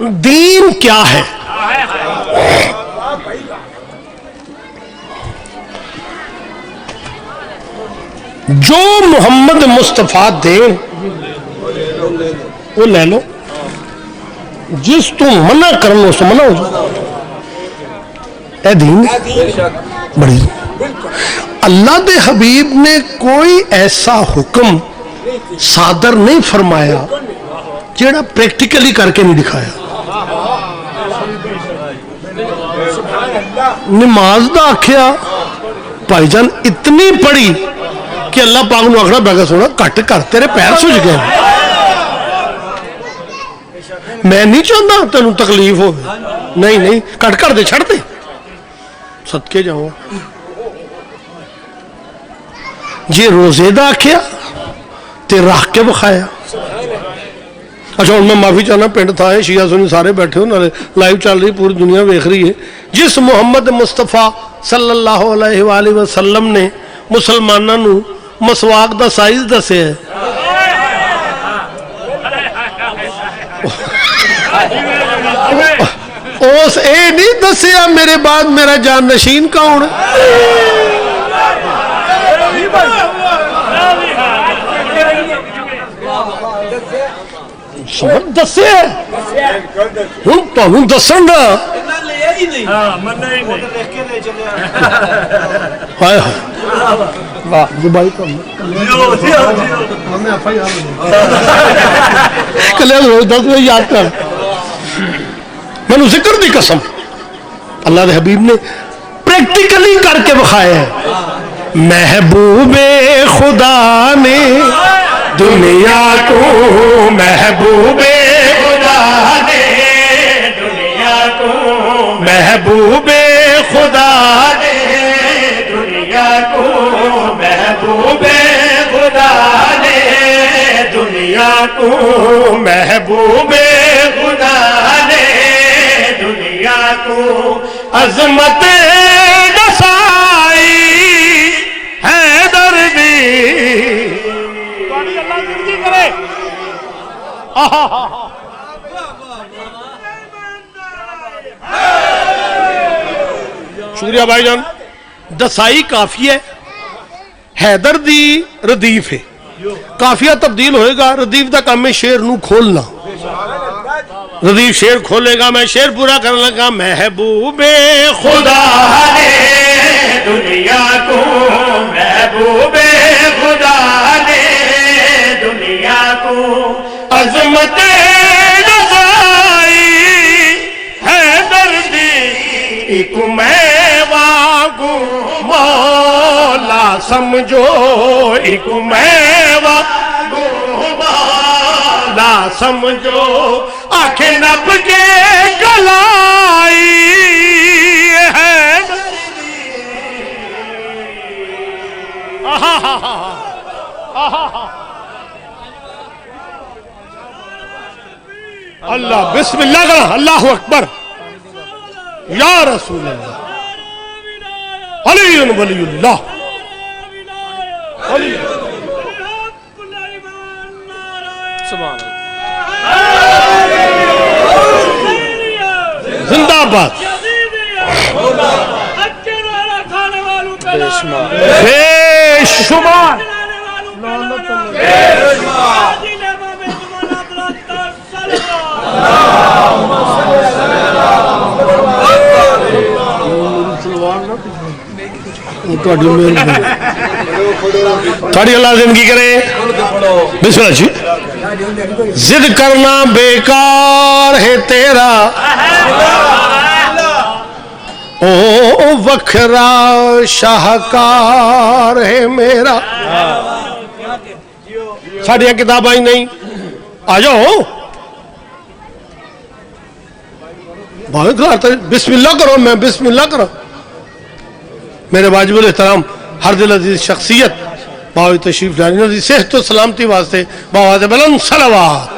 دین کیا ہے؟ جو محمد مصطفیٰ دین وہ لے لو، جس تو منع کرنا اس تو منع ہو جائے. اے دین بڑی اللہ دے حبیب نے کوئی ایسا حکم صادر نہیں فرمایا جیڑا پریکٹیکلی کر کے نہیں دکھایا. نماز دا آکھیا بھائی جان اتنی پڑھی کہ اللہ پاک نو آخنا بیگا سونا کٹ کر تیرے پیر سج گئے. میں نہیں چاہتا تینوں تکلیف ہو، نہیں کٹ کر دے، چھڑ دے، صدقے جاؤں. جی روزے دا آکھیا تے رکھ کے بخایا. اچھا ہوں میں معافی چاہنا، پنڈ تھا ہے، شیعہ سنی سارے بیٹھے ہو، لائیو چل رہی، پوری دنیا ویکھ رہی ہے. جس محمد مصطفیٰ صلی اللہ علیہ وآلہ وسلم نے مسلمانوں نو مسواک دا سائز دسے ہے، اس اے نہیں دسیا میرے بعد میرا جان نشین کون دسے ہوں تو دسن گا. یاد کر میں ذکر دی قسم اللہ دے حبیب نے پریکٹیکلی کر کے بخایا ہے. محبوب خدا نے دنیا کو، محبوب خدا نے دنیا کو، محبوب خدا نے دنیا کو، محبوب خدا نے دنیا کو، محبوب خدا نے دنیا کو عظمت دسائی حیدر دی. شکریہ بھائی جان. دسائی کافی ہے، حیدر دی ردیف ہے. کافیہ تبدیل ہوئے گا، ردیف دا کام ہے شیر نو کھولنا. ردیف شیر کھولے گا، میں شیر پورا کرنے لگا. محبوب خدا نے دنیا کو، محبوب خدا نے دنیا کو عظمت رضائی حیدر دی. ایک میں واگو مولا سمجھو، ایک میں واگو مولا سمجھو، آنکھیں نب کے گلائی ہے. اللہ بسم اللہ کرا، اللہ اکبر، یا رسول اللہ، علی ولی اللہ، علی سبحان زندہ باد. بے شمار تھوڑی اللہ زندگی کرے. بسم اللہ جی. ضد کرنا بیکار ہے تیرا، او وکھرا شاہکار ہے میرا. ساڑھیاں کتاب آئی نہیں، آ جاؤ بسم اللہ کرو. میں بسم اللہ کرو. میرے واجب الاحترام ہر دل عزیز شخصیت باوی تشریف لانی صحت و سلامتی واسطے باوی بلند صلوات.